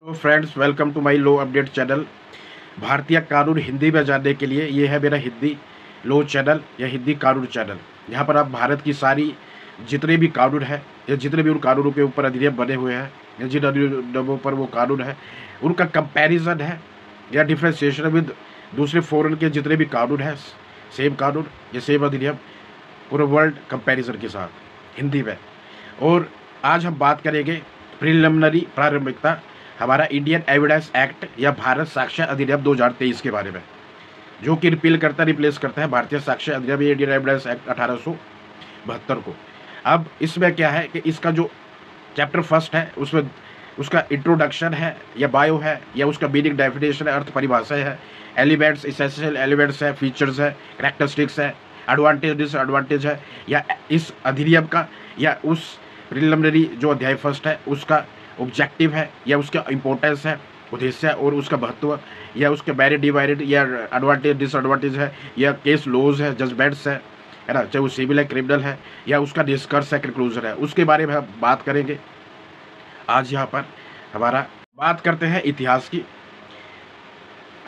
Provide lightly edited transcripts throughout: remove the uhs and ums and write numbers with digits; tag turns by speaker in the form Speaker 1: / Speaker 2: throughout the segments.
Speaker 1: तो friends, welcome to my law update channel. भारतीय कानून हिंदी में जानने के लिए ये है मेरा हिंदी लॉ चैनल या हिंदी कानून चैनल। यहाँ पर आप भारत की सारी जितने भी कानून है या जितने भी उन कानूनों के ऊपर अधिनियम बने हुए हैं या जिन अधिनियमों पर वो कानून है उनका कंपैरिजन है या डिफ्रेंशिएशन विद दूसरे फॉरेन के जितने भी कानून है, सेम कानून या सेम अधिनियम पूरे वर्ल्ड कंपैरिजन के साथ हिंदी में। और आज हम बात करेंगे प्रिलिमिनरी प्रारंभिकता हमारा इंडियन एविडेंस एक्ट या भारत साक्ष्य अधिनियम 2023 के बारे में, जो कि रिप्लेस करता है भारतीय साक्ष्य अधिनियम इंडियन एविडेंस एक्ट 1872 को। अब इसमें क्या है कि इसका जो चैप्टर फर्स्ट है उसमें उसका इंट्रोडक्शन है या बायो है या उसका मीनिंग डेफिनेशन है, अर्थ परिभाषा है, एलिमेंट्स, इसेंशियल एलिमेंट्स है, फीचर्स है, कैरेक्टरिस्टिक्स है, एडवांटेज डिसएडवांटेज है, या इस अधिनियम का या उस प्रिलिमिनरी जो अध्याय फर्स्ट है उसका ऑब्जेक्टिव है या उसका इंपॉर्टेंस है, उद्देश्य है और उसका महत्व, या उसके मेरिट डिमेरिट या एडवांटेज डिसएडवांटेज है, या केस लॉज है, जजमेंट्स है ना, चाहे वो सिविल है, क्रिमिनल है, या उसका निष्कर्ष है, कंक्लूजन है, उसके बारे में हम बात करेंगे। आज यहाँ पर हमारा बात करते हैं इतिहास की।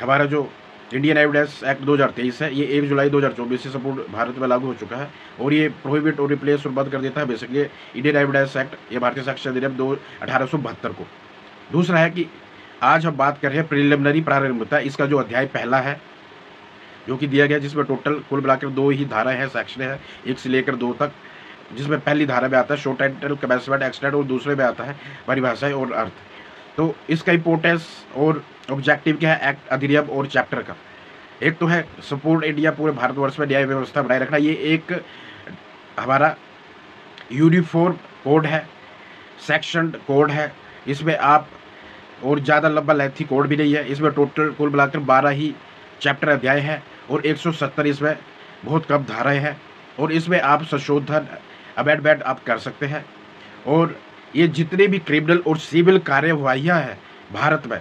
Speaker 1: हमारा जो इंडियन एविडेंस एक्ट 2023 है ये 1 जुलाई 2024 से संपूर्ण भारत में लागू हो चुका है और ये प्रोहिबिट और रिप्लेस और बंद कर देता है बेसिकली इंडियन एविडेंस एक्ट या भारतीय साक्ष्य अधिनियम 1872 को। दूसरा है कि आज हम बात कर रहे हैं प्रिलिमिनरी प्रारंभिकता। इसका जो अध्याय पहला है जो कि दिया गया, जिसमें टोटल कुल मिलाकर 2 ही धारा है, सेक्शन है 1 से लेकर 2 तक, जिसमें पहली धारा में आता है शो टाइटल कमेंसमेंट एक्सटेंट और दूसरे में आता है परिभाषाएं और अर्थ। तो इसका इंपोर्टेंस और ऑब्जेक्टिव क्या है एक्ट अधिनियम और चैप्टर का। एक तो है संपूर्ण इंडिया पूरे भारतवर्ष में न्याय व्यवस्था बनाए रखना। ये एक हमारा यूनिफॉर्म कोड है, सेक्शन कोड है। इसमें आप और ज़्यादा लंबा लेंथी कोड भी नहीं है। इसमें टोटल कुल मिलाकर 12 ही चैप्टर अध्याय है और 170 इसमें बहुत कम धाराएं हैं और इसमें आप संशोधन अमेंडमेंट आप कर सकते हैं। और ये जितने भी क्रिमिनल और सिविल कार्यवाहियाँ हैं भारत में,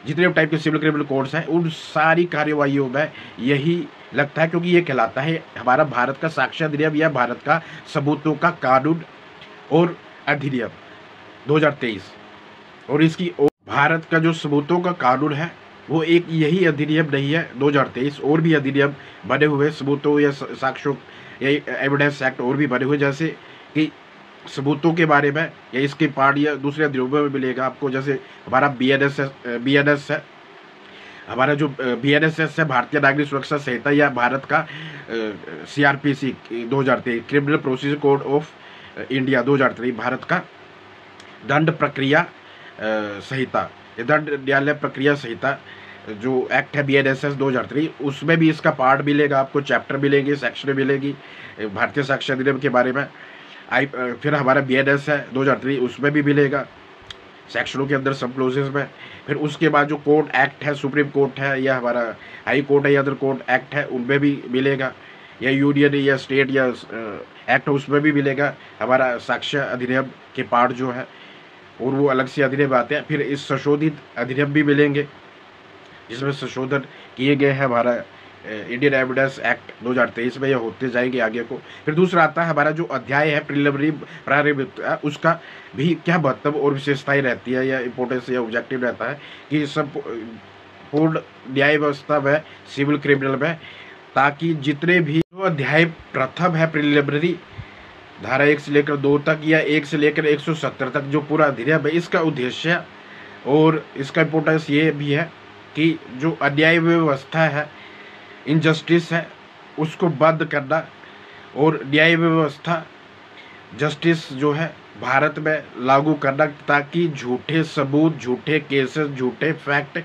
Speaker 1: जितने टाइप के सिविल क्रिमिनल कोड्स हैं, उन सारी कार्यवाहियों में यही लगता है, क्योंकि ये कहलाता है हमारा भारत का साक्ष्य अधिनियम या भारत का सबूतों का कानून और अधिनियम 2023। और इसकी भारत का जो सबूतों का कानून है वो एक यही अधिनियम नहीं है 2023, और भी अधिनियम बने हुए सबूतों या साक्ष्यों या एविडेंस एक्ट और भी बने हुए, जैसे कि सबूतों के बारे में या इसके पार्ट या दूसरे अधिनियमों में मिलेगा आपको। जैसे हमारा BNS है, हमारा जो BNSS है भारतीय नागरिक सुरक्षा संहिता, या भारत का CRPC 2023 criminal procedure code of India 2023, Bharat का दंड प्रक्रिया संहिता, दंड न्यायालय प्रक्रिया संहिता जो एक्ट है BNSS 2003, उसमें भी इसका पार्ट मिलेगा आपको, चैप्टर मिलेंगे, सेक्शन मिलेगी भारतीय साक्ष्य अधिनियम के बारे में। फिर हमारा BNS है 2003, उसमें भी मिलेगा सेक्शनों के अंदर सब क्लोजेस में। फिर उसके बाद जो कोर्ट एक्ट है, सुप्रीम कोर्ट है या हमारा हाई कोर्ट है या अदर कोर्ट एक्ट है, उनमें भी मिलेगा, या यूनियन या स्टेट या एक्ट उसमें भी मिलेगा हमारा साक्ष्य अधिनियम के पार्ट जो है, और वो अलग से अधिनियम आते हैं। फिर इस संशोधित अधिनियम भी मिलेंगे जिसमें संशोधन किए गए हैं हमारा इंडियन एविडेंस एक्ट 2023 में, यह होते जाएंगे आगे को। फिर दूसरा आता है हमारा जो अध्याय है प्रिलिमिनरी प्रारंभिकता, उसका भी क्या महत्व और विशेषताएं रहती है या इंपोर्टेंस या ऑब्जेक्टिव रहता है कि सब पूर्ण न्याय व्यवस्था में, सिविल क्रिमिनल में, ताकि जितने भी जो अध्याय प्रथम है प्रिलिमिनरी धारा 1 से लेकर 2 तक या 1 से लेकर 170 तक जो पूरा अधिनियम है, इसका उद्देश्य और इसका इंपोर्टेंस ये भी है कि जो अन्याय व्यवस्था है, इनजस्टिस है, उसको बंद करना और न्याय व्यवस्था, जस्टिस जो है भारत में लागू करना, ताकि झूठे सबूत, झूठे केसेस, झूठे फैक्ट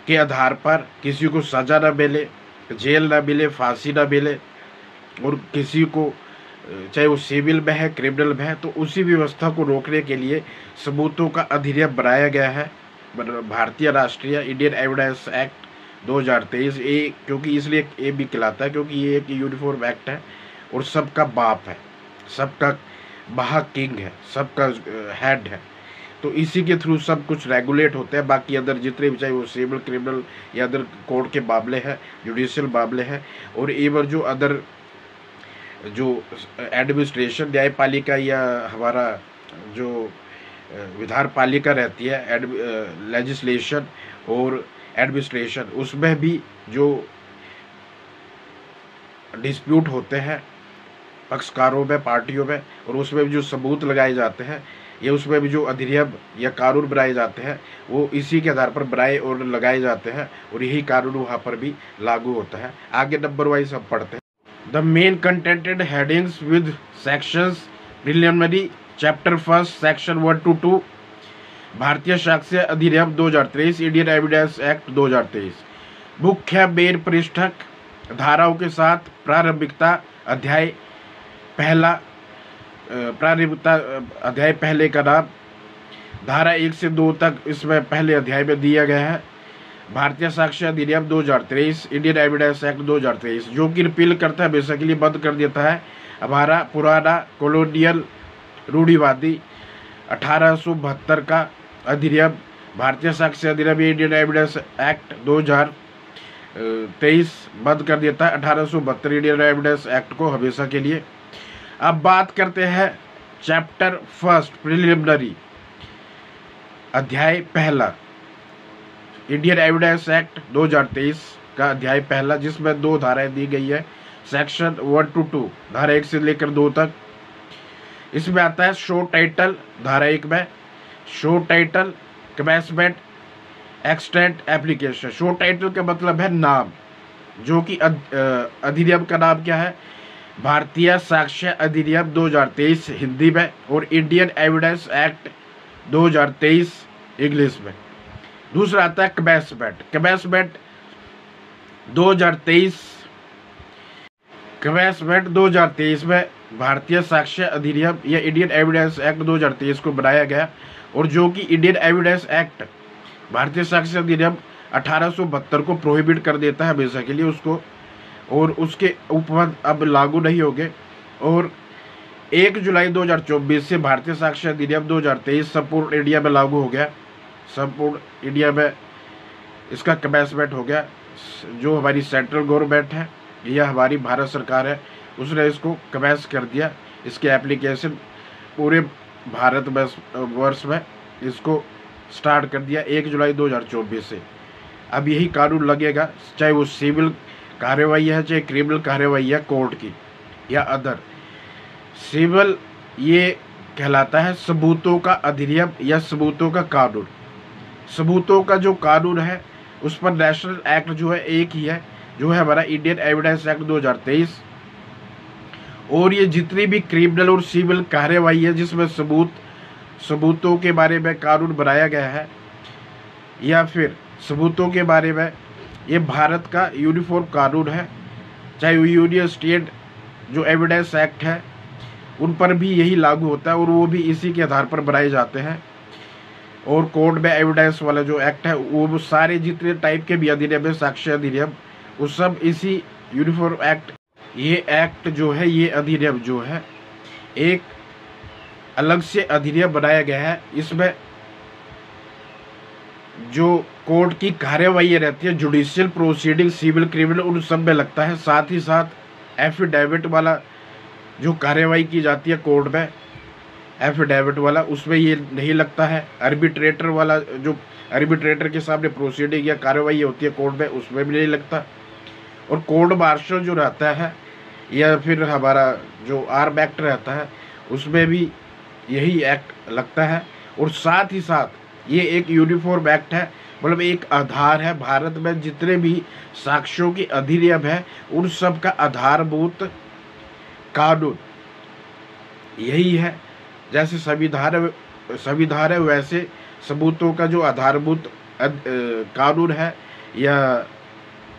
Speaker 1: के आधार पर किसी को सजा न मिले, जेल न मिले, फांसी न मिले, और किसी को चाहे वो सिविल में है, क्रिमिनल में है, तो उसी व्यवस्था को रोकने के लिए सबूतों का अधिनियम बनाया गया है भारतीय राष्ट्रीय इंडियन एविडेंस एक्ट 2023। ये क्योंकि इसलिए ये भी कहलाता है क्योंकि ये एक यूनिफॉर्म एक्ट है और सबका बाप है, सबका महा किंग है, सबका हेड है, तो इसी के थ्रू सब कुछ रेगुलेट होते हैं। बाकी अदर जितने भी, चाहे वो सिविल, क्रिमिनल या अदर कोर्ट के मामले हैं, जुडिशियल मामले हैं, और एवर जो अदर जो एडमिनिस्ट्रेशन, न्यायपालिका या हमारा जो विधान पालिका रहती है, लेजिस्लेशन और एडमिनिस्ट्रेशन, उसमें भी जो डिस्प्यूट होते हैं पक्षकारों में, पार्टियों में, और उसमें भी जो सबूत लगाए जाते हैं, ये उसमें भी जो अधिनियम या कानून बनाए जाते हैं वो इसी के आधार पर बनाए और लगाए जाते हैं, और यही कानून वहाँ पर भी लागू होता है। आगे नंबर वाइज हम पढ़ते हैं। The main contented headings with sections preliminary chapter first section 1 to 2 भारतीय साक्ष्य अधिनियम 2023 इंडियन एविडेंस एक्ट 2023। मुख्य मेन पृष्ठक धाराओं के साथ प्रारंभिकता अध्याय पहला, प्रारंभिकता अध्याय पहले का नाम धारा 1 से 2 तक इसमें पहले अध्याय में दिया गया है। भारतीय साक्ष्य अधिनियम 2023 इंडियन एविडेंस एक्ट 2023 जो कि रिपील करता है, बेसिकली बंद कर देता है हमारा पुराना कॉलोनियल रूढ़िवादी 1872 का अधिनियम। भारतीय साक्ष्य अधिनियम इंडियन एविडेंस एक्ट 2023 बंद कर देता है 1872 इंडियन एविडेंस एक्ट को हमेशा के लिए। अब बात करते हैं चैप्टर फर्स्ट प्रिलिमिनरी अध्याय पहला इंडियन एविडेंस एक्ट 2023 का अध्याय पहला, जिसमें 2 धाराएं दी गई है, सेक्शन 1 to 2 धारा 1 से लेकर 2 तक। इसमें आता है शो टाइटल धारा 1 में, show title commencement extent application. Show title का मतलब है नाम, जो कि अधिनियम का नाम क्या है, भारतीय साक्ष्य अधिनियम 2023 हिंदी में और इंडियन एविडेंस एक्ट 2023 इंग्लिश में। दूसरा आता है कमेंसमेंट, कमेंसमेंट 2023 में भारतीय साक्ष्य अधिनियम या इंडियन एविडेंस एक्ट 2023 को बनाया गया, और जो कि इंडियन एविडेंस एक्ट भारतीय साक्ष्य अधिनियम 1872 को प्रोहिबिट कर देता है हमेशा के लिए उसको, और उसके उपबंध अब लागू नहीं होंगे। और 1 जुलाई 2024 से भारतीय साक्ष्य अधिनियम 2023 संपूर्ण इंडिया में लागू हो गया, संपूर्ण इंडिया में इसका कमेंसमेंट हो गया। जो हमारी सेंट्रल गवर्नमेंट है या हमारी भारत सरकार है, उसने इसको कमेंस कर दिया, इसके एप्लीकेशन पूरे भारत वर्ष में इसको स्टार्ट कर दिया 1 जुलाई 2024 से। अब यही कानून लगेगा, चाहे वो सिविल कार्रवाई है, चाहे क्रिमिनल कार्रवाई है कोर्ट की या अदर। सिविल ये कहलाता है सबूतों का अधिनियम या सबूतों का कानून। सबूतों का जो कानून है उस पर नेशनल एक्ट जो है एक ही है, जो है हमारा इंडियन एविडेंस एक्ट 2023। और ये जितनी भी क्रिमिनल और सिविल कार्रवाई है जिसमें सबूतों के बारे में कानून बनाया गया है या फिर सबूतों के बारे में, ये भारत का यूनिफॉर्म कानून है। चाहे वो यूनियन स्टेट जो एविडेंस एक्ट है उन पर भी यही लागू होता है, और वो भी इसी के आधार पर बनाए जाते हैं। और कोर्ट में एविडेंस वाला जो एक्ट है वो सारे जितने टाइप के भी अधिनियम है, साक्ष्य अधिनियम, वो सब इसी यूनिफॉर्म एक्ट, ये एक्ट जो है, ये अधिनियम जो है एक अलग से अधिनियम बनाया गया है। इसमें जो कोर्ट की कार्यवाही रहती है, जुडिशियल प्रोसीडिंग, सिविल, क्रिमिनल, उन सब में लगता है। साथ ही साथ एफिडेविट वाला जो कार्यवाही की जाती है कोर्ट में, एफिडेविट वाला, उसमें ये नहीं लगता है। आर्बिट्रेटर वाला जो आर्बिट्रेटर के सामने प्रोसीडिंग या कार्यवाही होती है कोर्ट में, उसमें भी नहीं लगता। और कोर्ट मार्शल जो रहता है या फिर हमारा जो आर्म एक्ट रहता है उसमें भी यही एक्ट लगता है। और साथ ही साथ ये एक यूनिफॉर्म एक्ट है, मतलब एक आधार है। भारत में जितने भी साक्ष्यों की अधिनियम है उन सब का आधारभूत कानून यही है। जैसे संविधान है वैसे सबूतों का जो आधारभूत कानून है या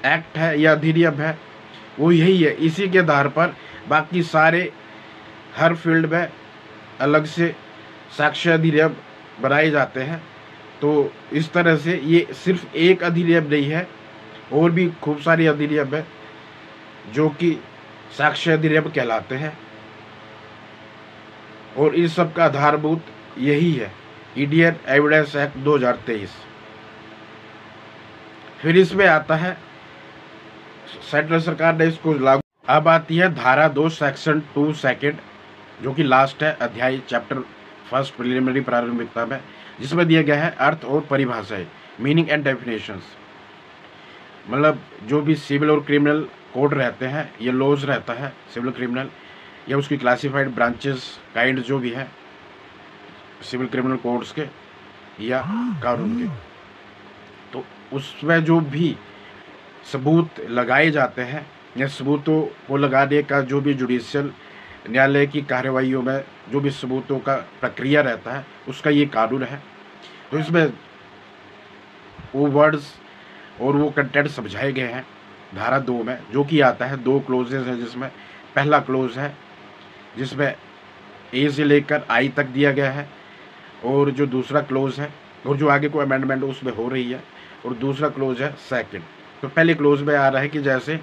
Speaker 1: एक्ट है या अधिनियम है वो यही है। इसी के आधार पर बाकी सारे हर फील्ड में अलग से साक्ष्य अधिनियम बनाए जाते हैं। तो इस तरह से ये सिर्फ एक अधिनियम नहीं है, और भी खूब सारी अधिनियम है जो कि साक्ष्य अधिनियम कहलाते हैं, और इन सब का आधारभूत यही है इंडियन एविडेंस एक्ट 2023। फिर इसमें आता है सेंट्रल सरकार ने इसको लागू। अब आती है धारा 2 सेक्शन 2 सेकेंड, जो कि लास्ट है अध्याय चैप्टर फर्स्ट प्रिलिमिनरी प्रारंभिकता में, जिसमें दिया गया है अर्थ और परिभाषाएं, मीनिंग एंड डेफिनेशंस। मतलब जो भी सिविल और क्रिमिनल कोड रहते हैं, ये लॉज रहता है सिविल क्रिमिनल, या उसकी क्लासिफाइड ब्रांचेस काइंड जो भी है सिविल क्रिमिनल कोड्स के या कानून के, तो उसमें जो भी सबूत लगाए जाते हैं या सबूतों को लगाने का जो भी जुडिशियल न्यायालय की कार्यवाहियों में जो भी सबूतों का प्रक्रिया रहता है, उसका ये कानून है। तो इसमें वो वर्ड्स और वो कंटेंट समझाए गए हैं धारा 2 में, जो कि आता है 2 क्लोजेज है, जिसमें पहला क्लोज है जिसमें ए से लेकर आई तक दिया गया है, और जो दूसरा क्लोज है और जो आगे कोई अमेंडमेंट उसमें हो रही है, और दूसरा क्लोज है सेकंड। तो पहले क्लोज में आ रहा है कि जैसे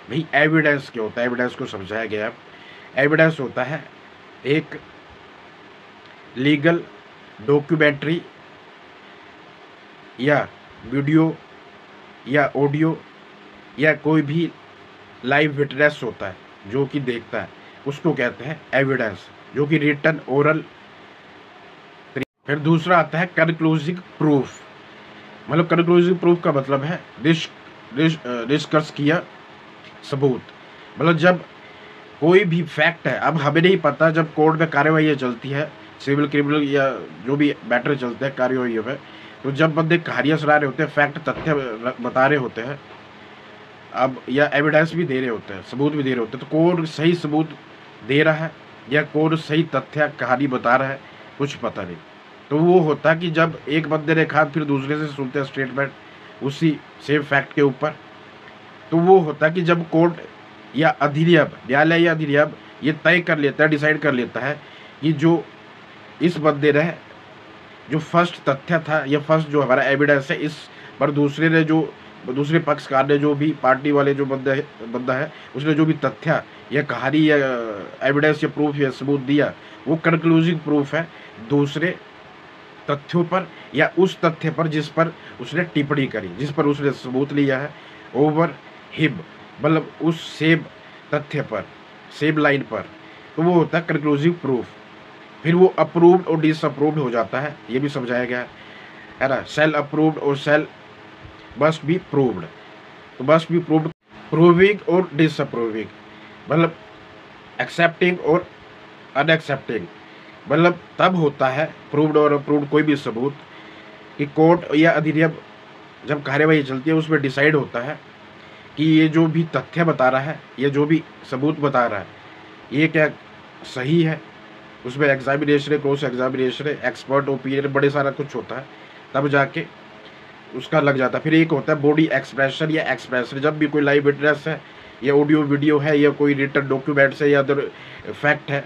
Speaker 1: भाई एविडेंस क्या होता है, एविडेंस को समझाया गया है। एविडेंस होता है एक लीगल डॉक्यूमेंट्री या वीडियो या ऑडियो या कोई भी लाइव विटनेस होता है जो कि देखता है, उसको कहते हैं एविडेंस, जो कि रिटन ओरल। फिर दूसरा आता है कंक्लूसिव प्रूफ। मतलब कंक्लूसिव प्रूफ का मतलब है डिस्कस किया सबूत। मतलब जब कोई भी फैक्ट है, अब हमें नहीं पता, जब कोर्ट में कार्यवाही चलती है सिविल क्रिमिनल या जो भी मैटर चलते हैं कार्यवाही में, तो जब बंदे कहानियाँ सुना रहे होते हैं, फैक्ट तथ्य बता रहे होते हैं, अब या एविडेंस भी दे रहे होते हैं, सबूत भी दे रहे होते हैं, तो कोर्ट सही सबूत दे रहा है या कोर्ट सही तथ्य कहानी बता रहा है, कुछ पता नहीं। तो वो होता कि जब एक बंदे ने कहा फिर दूसरे से सुनते हैं स्टेटमेंट उसी सेम फैक्ट के ऊपर, तो वो होता कि जब कोर्ट या अधिनियम, न्यायालय या अधिनियम ये तय कर लेता है, डिसाइड कर लेता है कि जो इस बंदे ने जो फर्स्ट तथ्य था या फर्स्ट जो हमारा एविडेंस है, इस पर दूसरे ने जो दूसरे पक्षकार ने जो भी पार्टी वाले जो बंदा है उसने जो भी तथ्य या कहानी या एविडेंस या प्रूफ या सबूत दिया, वो कंक्लूसिव प्रूफ है दूसरे तथ्यों पर या उस तथ्य पर जिस पर उसने टिप्पणी करी, जिस पर उसने सबूत लिया है, ओवर हिम, मतलब उस सेम तथ्य पर, सेम लाइन पर, तो वो होता है कंक्लूसिव प्रूफ। फिर वो अप्रूव्ड और डिसअप्रूव्ड हो जाता है, ये भी समझाया गया है ना। सेल अप्रूव्ड और सेल मस्ट बी प्रूव्ड। तो मस्ट बी प्रूव्ड, प्रूविंग और डिसअप्रूविंग, मतलब एक्सेप्टिंग और अनएक्सेप्टिंग, मतलब तब होता है प्रूव्ड और अप्रूव्ड कोई भी सबूत कि कोर्ट या अधिनियम जब कार्यवाही चलती है उसमें डिसाइड होता है कि ये जो भी तथ्य बता रहा है, ये जो भी सबूत बता रहा है, ये क्या सही है। उसमें examination, cross examination, expert opinion, बड़े सारा कुछ होता है, तब जाके उसका लग जाता है। फिर एक होता है बॉडी एक्सप्रेशन या एक्सप्रेशन, जब भी कोई लाइव विटनेस है या ऑडियो वीडियो है या कोई रिटन डॉक्यूमेंट्स है या अदर फैक्ट है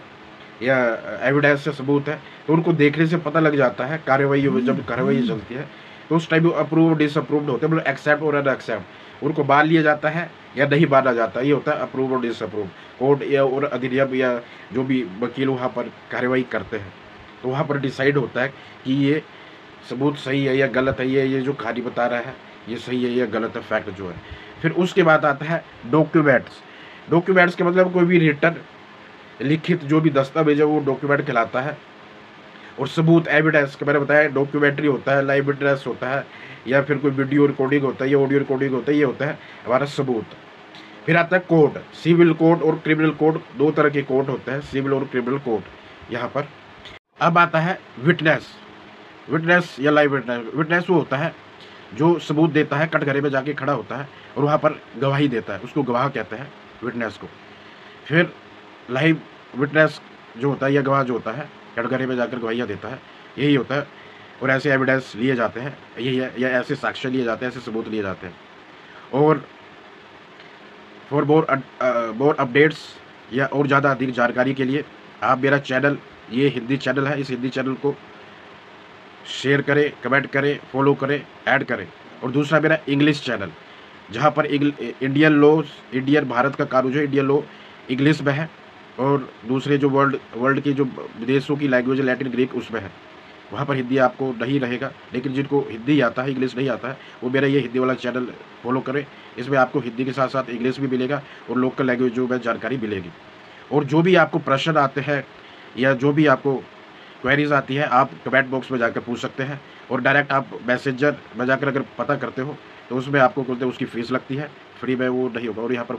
Speaker 1: या एविडेंस से सबूत है, तो उनको देखने से पता लग जाता है कार्यवाही में, जब कार्यवाही चलती है तो उस टाइम अप्रूव डिसअप्रूव्ड होते हैं, मतलब एक्सेप्ट और अनएक्सेप्ट, उनको मान लिया जाता है या नहीं माना जाता है, ये होता है अप्रूव और डिसअप्रूव। कोर्ट या और अधिनियम या जो भी वकील वहाँ पर कार्यवाही करते हैं, तो वहाँ पर डिसाइड होता है कि ये सबूत सही है या गलत है, ये जो कहानी बता रहा है ये सही है या गलत है, फैक्ट जो है। फिर उसके बाद आता है डॉक्यूमेंट्स। डॉक्यूमेंट्स के मतलब कोई भी रिटन, लिखित जो भी दस्तावेज है वो डॉक्यूमेंट कहलाता है। और सबूत, एविडेंस के मैंने बताया डॉक्यूमेंट्री होता है, लाइव विटनेस होता है, या फिर कोई वीडियो रिकॉर्डिंग होता है या ऑडियो रिकॉर्डिंग होता है, ये होता है हमारा सबूत। फिर आता है कोड, सिविल कोड और क्रिमिनल कोड, 2 तरह के कोड होते हैं, सिविल और क्रिमिनल कोड यहाँ पर। अब आता है विटनेस। विटनेस या लाइव विटनेस। विटनेस वो होता है जो सबूत देता है, कटघरे में जाके खड़ा होता है और वहाँ पर गवाही देता है, उसको गवाह कहते हैं विटनेस को। फिर लाइव विटनेस जो होता है या गवाह जो होता है, कटघरे में जाकर गवाहियाँ देता है, यही होता है। और ऐसे एविडेंस लिए जाते हैं, यही है, या ऐसे साक्ष्य लिए जाते हैं, ऐसे सबूत लिए जाते हैं। और फॉर मोर अपडेट्स या और ज़्यादा अधिक जानकारी के लिए आप मेरा चैनल, ये हिंदी चैनल है, इस हिंदी चैनल को शेयर करें, कमेंट करें, फॉलो करें, ऐड करें। और दूसरा मेरा इंग्लिश चैनल, जहाँ पर इंडियन लॉज, इंडियन भारत का कानून जो इंडियन लॉ इंग्लिश में है, और दूसरे जो वर्ल्ड की जो विदेशों की लैंग्वेज लैटिन ग्रीक उसमें है, वहाँ पर हिंदी आपको नहीं रहेगा। लेकिन जिनको हिंदी आता है, इंग्लिश नहीं आता है, वो मेरा ये हिंदी वाला चैनल फॉलो करें। इसमें आपको हिंदी के साथ साथ इंग्लिश भी मिलेगा और लोकल लैंग्वेज जो में जानकारी मिलेगी। और जो भी आपको प्रश्न आते हैं या जो भी आपको क्वेरीज आती है, आप कमेंट बॉक्स में जाकर पूछ सकते हैं, और डायरेक्ट आप मैसेंजर में जाकर अगर पता करते हो तो उसमें आपको बोलते हैं उसकी फ़ीस लगती है, फ्री में वो नहीं होगा। और यहाँ पर